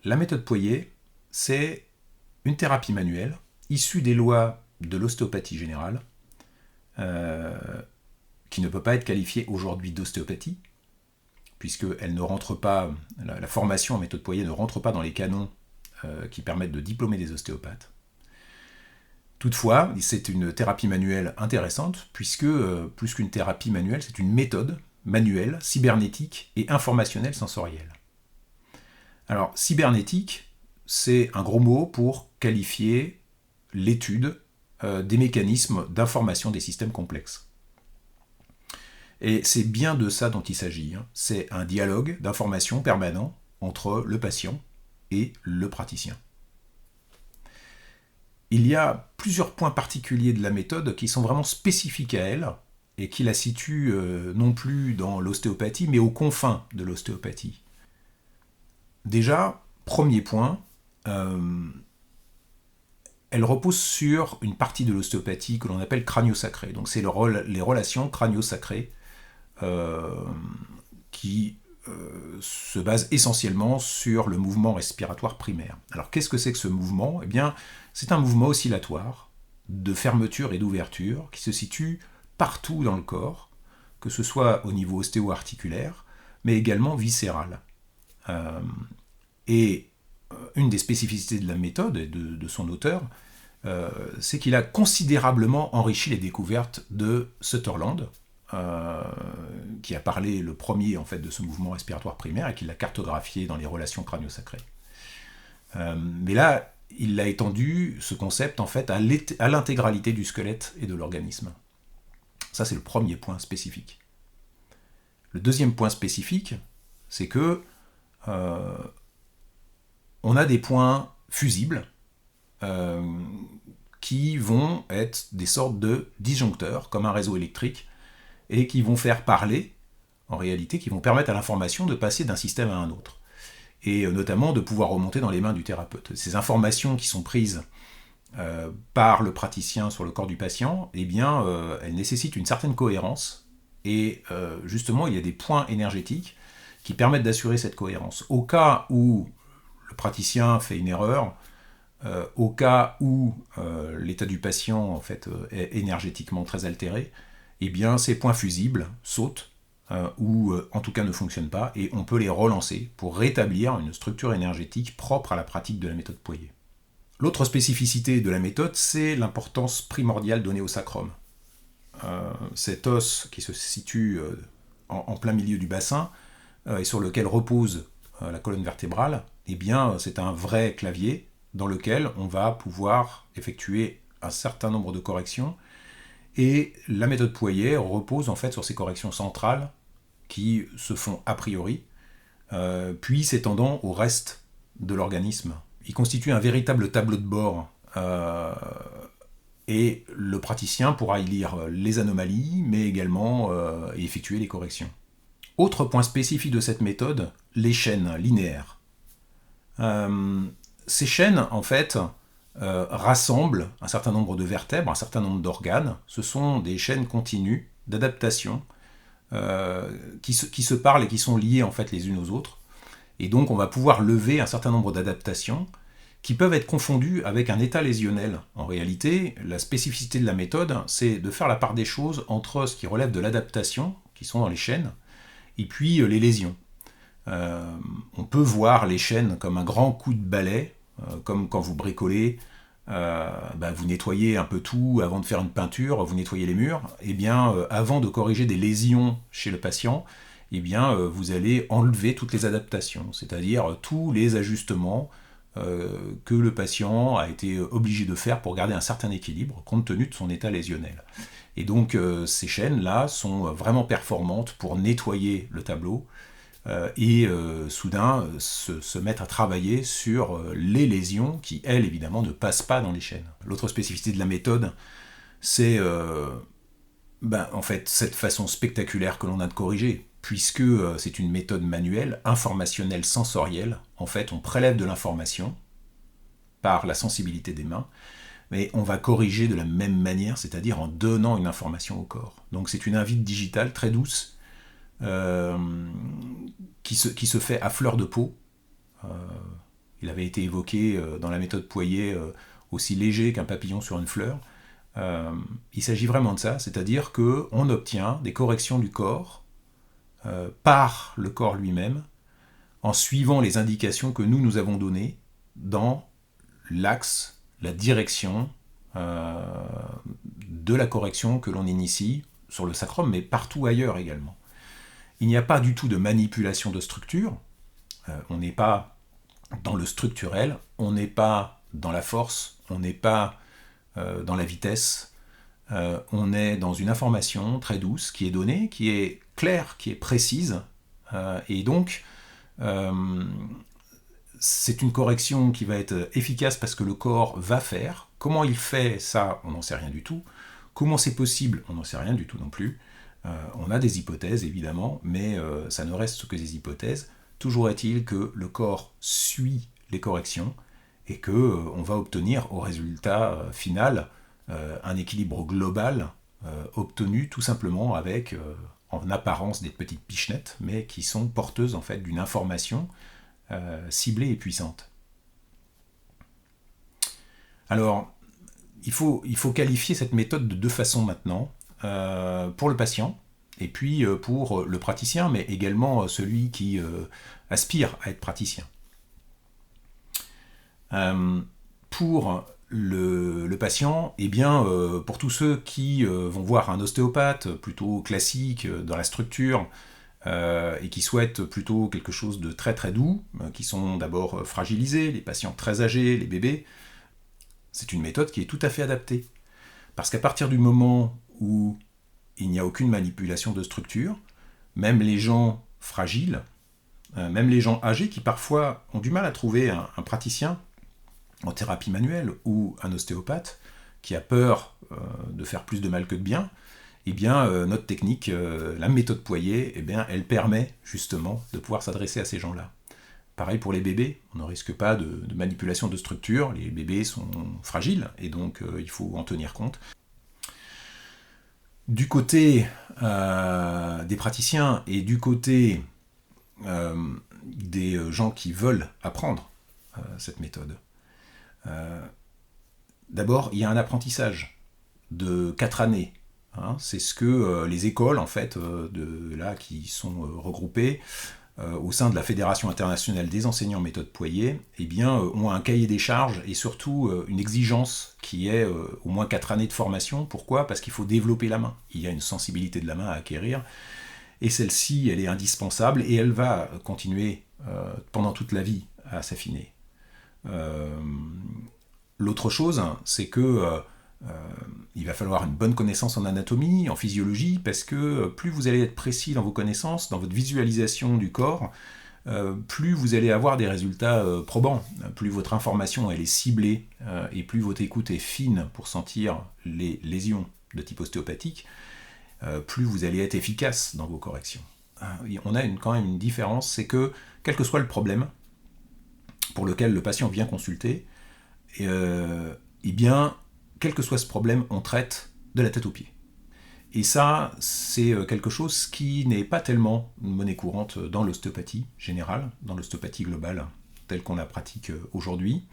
La méthode Poirier, c'est une thérapie manuelle issue des lois de l'ostéopathie générale, euh, qui ne peut pas être qualifiée aujourd'hui d'ostéopathie, puisqu'elle ne rentre pas, la formation en méthode Poirier ne rentre pas dans les canons qui permettent de diplômer des ostéopathes. Toutefois, c'est une thérapie manuelle intéressante, puisque plus qu'une thérapie manuelle, c'est une méthode manuelle, cybernétique et informationnelle sensorielle. Alors, cybernétique, c'est un gros mot pour qualifier l'étude des mécanismes d'information des systèmes complexes. Et c'est bien de ça dont il s'agit. C'est un dialogue d'information permanent entre le patient et le praticien. Il y a plusieurs points particuliers de la méthode qui sont vraiment spécifiques à elle et qui la situent non plus dans l'ostéopathie, mais aux confins de l'ostéopathie. Déjà, premier point, elle repose sur une partie de l'ostéopathie que l'on appelle crânio-sacré. Donc c'est les relations crânio-sacrées qui se basent essentiellement sur le mouvement respiratoire primaire. Alors qu'est-ce que c'est que ce mouvement ? Eh bien, c'est un mouvement oscillatoire de fermeture et d'ouverture qui se situe partout dans le corps, que ce soit au niveau ostéo-articulaire, mais également viscéral. Et une des spécificités de la méthode et de son auteur, c'est qu'il a considérablement enrichi les découvertes de Sutherland, qui a parlé le premier en fait, de ce mouvement respiratoire primaire et qui l'a cartographié dans les relations crânio-sacrées. Mais là, il a étendu ce concept en fait, à l'intégralité du squelette et de l'organisme. Ça, c'est le premier point spécifique. Le deuxième point spécifique, c'est que on a des points fusibles qui vont être des sortes de disjoncteurs, comme un réseau électrique, et qui vont faire parler, en réalité, qui vont permettre à l'information de passer d'un système à un autre. Et notamment de pouvoir remonter dans les mains du thérapeute. Ces informations qui sont prises par le praticien sur le corps du patient, eh bien, elles nécessitent une certaine cohérence. Et justement, il y a des points énergétiques qui permettent d'assurer cette cohérence. Au cas où le praticien fait une erreur, au cas où l'état du patient en fait, est énergétiquement très altéré, eh bien, ces points fusibles sautent, ou en tout cas ne fonctionnent pas, et on peut les relancer pour rétablir une structure énergétique propre à la pratique de la méthode Poirier. L'autre spécificité de la méthode, c'est l'importance primordiale donnée au sacrum. Cet os qui se situe en plein milieu du bassin et sur lequel repose la colonne vertébrale, eh bien, c'est un vrai clavier dans lequel on va pouvoir effectuer un certain nombre de corrections. Et la méthode Poirier repose en fait sur ces corrections centrales qui se font a priori, puis s'étendant au reste de l'organisme. Il constitue un véritable tableau de bord et le praticien pourra y lire les anomalies, mais également y effectuer les corrections. Autre point spécifique de cette méthode, les chaînes linéaires. Ces chaînes, en fait, rassemblent un certain nombre de vertèbres, un certain nombre d'organes. Ce sont des chaînes continues d'adaptation qui se parlent et qui sont liées en fait les unes aux autres. Et donc on va pouvoir lever un certain nombre d'adaptations qui peuvent être confondues avec un état lésionnel. En réalité, la spécificité de la méthode, c'est de faire la part des choses entre ce qui relève de l'adaptation, qui sont dans les chaînes, et puis les lésions. On peut voir les chaînes comme un grand coup de balai, comme quand vous bricolez, vous nettoyez un peu tout avant de faire une peinture, vous nettoyez les murs, et bien avant de corriger des lésions chez le patient, eh bien vous allez enlever toutes les adaptations, c'est-à-dire tous les ajustements que le patient a été obligé de faire pour garder un certain équilibre compte tenu de son état lésionnel. Et donc ces chaînes-là sont vraiment performantes pour nettoyer le tableau et soudain se mettre à travailler sur les lésions qui, elles, évidemment, ne passent pas dans les chaînes. L'autre spécificité de la méthode, c'est en fait cette façon spectaculaire que l'on a de corriger, puisque c'est une méthode manuelle, informationnelle, sensorielle. En fait, on prélève de l'information par la sensibilité des mains, mais on va corriger de la même manière, c'est-à-dire en donnant une information au corps. Donc c'est une invite digitale très douce, qui se fait à fleur de peau, Il avait été évoqué dans la méthode Poirier aussi léger qu'un papillon sur une fleur. Il s'agit vraiment de ça, c'est-à-dire qu'on obtient des corrections du corps par le corps lui-même en suivant les indications que nous avons données dans l'axe, la direction de la correction que l'on initie sur le sacrum, mais partout ailleurs également. Il n'y a pas du tout de manipulation de structure, on n'est pas dans le structurel, on n'est pas dans la force, on n'est pas dans la vitesse, on est dans une information très douce qui est donnée, qui est claire, qui est précise, et donc c'est une correction qui va être efficace parce que le corps va faire. Comment il fait ça, on n'en sait rien du tout. Comment c'est possible, on n'en sait rien du tout non plus. On a des hypothèses évidemment, mais ça ne reste que des hypothèses. Toujours est-il que le corps suit les corrections et qu'on va obtenir au résultat final un équilibre global obtenu tout simplement avec, en apparence, des petites pichenettes, mais qui sont porteuses en fait d'une information ciblée et puissante. Alors, il faut qualifier cette méthode de deux façons maintenant, pour le patient, et puis pour le praticien, mais également celui qui aspire à être praticien. Pour le patient, eh bien, pour tous ceux qui vont voir un ostéopathe plutôt classique dans la structure, et qui souhaitent plutôt quelque chose de très très doux, qui sont d'abord fragilisés, les patients très âgés, les bébés, c'est une méthode qui est tout à fait adaptée. Parce qu'à partir du moment où il n'y a aucune manipulation de structure, même les gens fragiles, même les gens âgés qui parfois ont du mal à trouver un praticien en thérapie manuelle ou un ostéopathe qui a peur de faire plus de mal que de bien, eh bien, notre technique, la méthode Poirier, eh bien, elle permet justement de pouvoir s'adresser à ces gens-là. Pareil pour les bébés, on ne risque pas de manipulation de structure, les bébés sont fragiles et donc il faut en tenir compte. Du côté des praticiens et du côté des gens qui veulent apprendre cette méthode, d'abord, il y a un apprentissage de 4 années. C'est ce que les écoles en fait, qui sont regroupées au sein de la Fédération internationale des enseignants méthode Poirier, eh bien, ont un cahier des charges et surtout une exigence qui est au moins 4 années de formation. Pourquoi ? Parce qu'il faut développer la main. Il y a une sensibilité de la main à acquérir et celle-ci, elle est indispensable et elle va continuer pendant toute la vie à s'affiner. L'autre chose, c'est que il va falloir une bonne connaissance en anatomie, en physiologie, parce que plus vous allez être précis dans vos connaissances, dans votre visualisation du corps, plus vous allez avoir des résultats probants, plus votre information elle est ciblée, et plus votre écoute est fine pour sentir les lésions de type ostéopathique, plus vous allez être efficace dans vos corrections. On a quand même une différence, c'est que, quel que soit le problème pour lequel le patient vient consulter, eh bien, quel que soit ce problème, on traite de la tête aux pieds. Et ça, c'est quelque chose qui n'est pas tellement une monnaie courante dans l'ostéopathie générale, dans l'ostéopathie globale, telle qu'on la pratique aujourd'hui.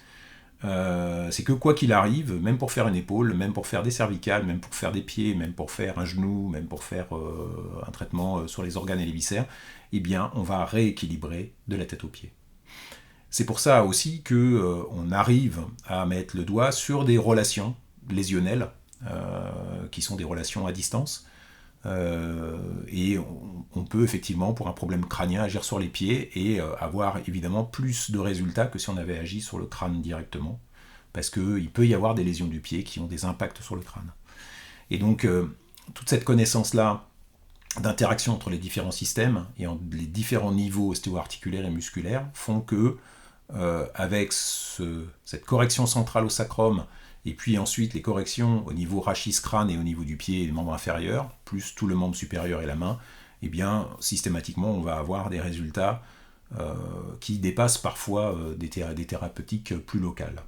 C'est que quoi qu'il arrive, même pour faire une épaule, même pour faire des cervicales, même pour faire des pieds, même pour faire un genou, même pour faire un traitement sur les organes et les viscères, eh bien, on va rééquilibrer de la tête aux pieds. C'est pour ça aussi qu'on arrive à mettre le doigt sur des relations lésionnelles, qui sont des relations à distance, et on peut effectivement, pour un problème crânien, agir sur les pieds et avoir évidemment plus de résultats que si on avait agi sur le crâne directement, parce qu'il peut y avoir des lésions du pied qui ont des impacts sur le crâne. Et donc, toute cette connaissance-là d'interaction entre les différents systèmes et les différents niveaux ostéo-articulaires et musculaires font que, avec cette correction centrale au sacrum, et puis ensuite les corrections au niveau rachis-crâne et au niveau du pied et des membres inférieurs, plus tout le membre supérieur et la main, eh bien, systématiquement, on va avoir des résultats qui dépassent parfois des thérapeutiques plus locales.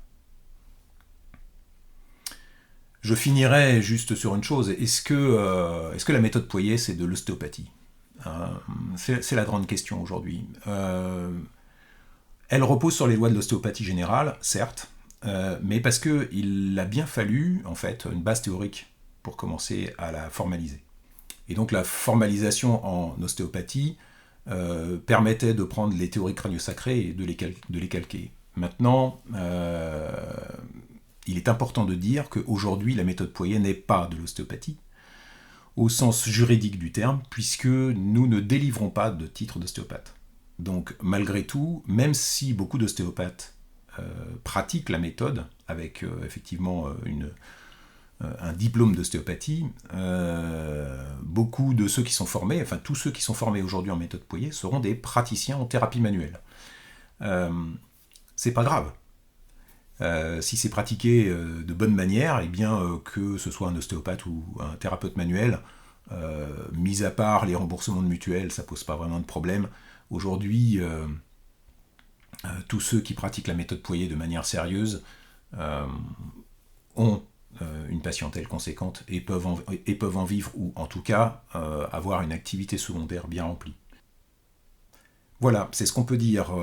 Je finirai juste sur une chose. Est-ce que la méthode Poirier, c'est de l'ostéopathie ? C'est la grande question aujourd'hui. Elle repose sur les lois de l'ostéopathie générale, certes, mais parce qu'il a bien fallu, en fait, une base théorique pour commencer à la formaliser. Et donc la formalisation en ostéopathie permettait de prendre les théories crânio-sacrées et de les calquer. Maintenant, il est important de dire qu'aujourd'hui, la méthode Poirier n'est pas de l'ostéopathie, au sens juridique du terme, puisque nous ne délivrons pas de titre d'ostéopathe. Donc malgré tout, même si beaucoup d'ostéopathes pratiquent la méthode avec effectivement un diplôme d'ostéopathie, beaucoup de ceux qui sont formés, enfin tous ceux qui sont formés aujourd'hui en méthode Poirier seront des praticiens en thérapie manuelle. C'est pas grave. Si c'est pratiqué de bonne manière, eh bien que ce soit un ostéopathe ou un thérapeute manuel, mis à part les remboursements de mutuelles, ça pose pas vraiment de problème. Aujourd'hui, tous ceux qui pratiquent la méthode Poirier de manière sérieuse ont une patientèle conséquente et peuvent en vivre, ou en tout cas avoir une activité secondaire bien remplie. Voilà, c'est ce qu'on peut dire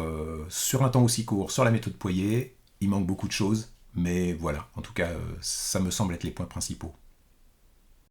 sur un temps aussi court sur la méthode Poirier. Il manque beaucoup de choses, mais voilà, en tout cas, ça me semble être les points principaux.